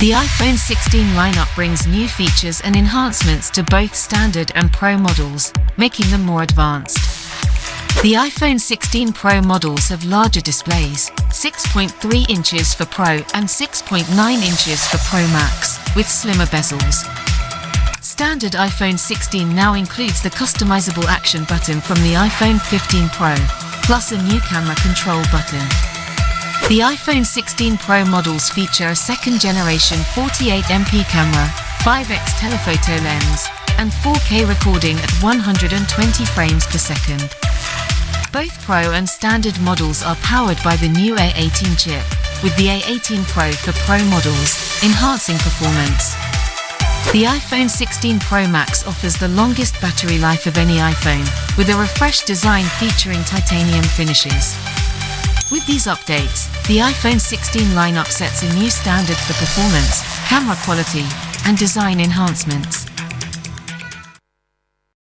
The iPhone 16 lineup brings new features and enhancements to both standard and Pro models, making them more advanced. The iPhone 16 Pro models have larger displays, 6.3 inches for Pro and 6.9 inches for Pro Max, with slimmer bezels. Standard iPhone 16 now includes the customizable action button from the iPhone 15 Pro, plus a new camera control button. The iPhone 16 Pro models feature a second-generation 48MP camera, 5x telephoto lens, and 4K recording at 120 frames per second. Both Pro and standard models are powered by the new A18 chip, with the A18 Pro for Pro models, enhancing performance. The iPhone 16 Pro Max offers the longest battery life of any iPhone, with a refreshed design featuring titanium finishes. With these updates, the iPhone 16 lineup sets a new standard for performance, camera quality, and design enhancements.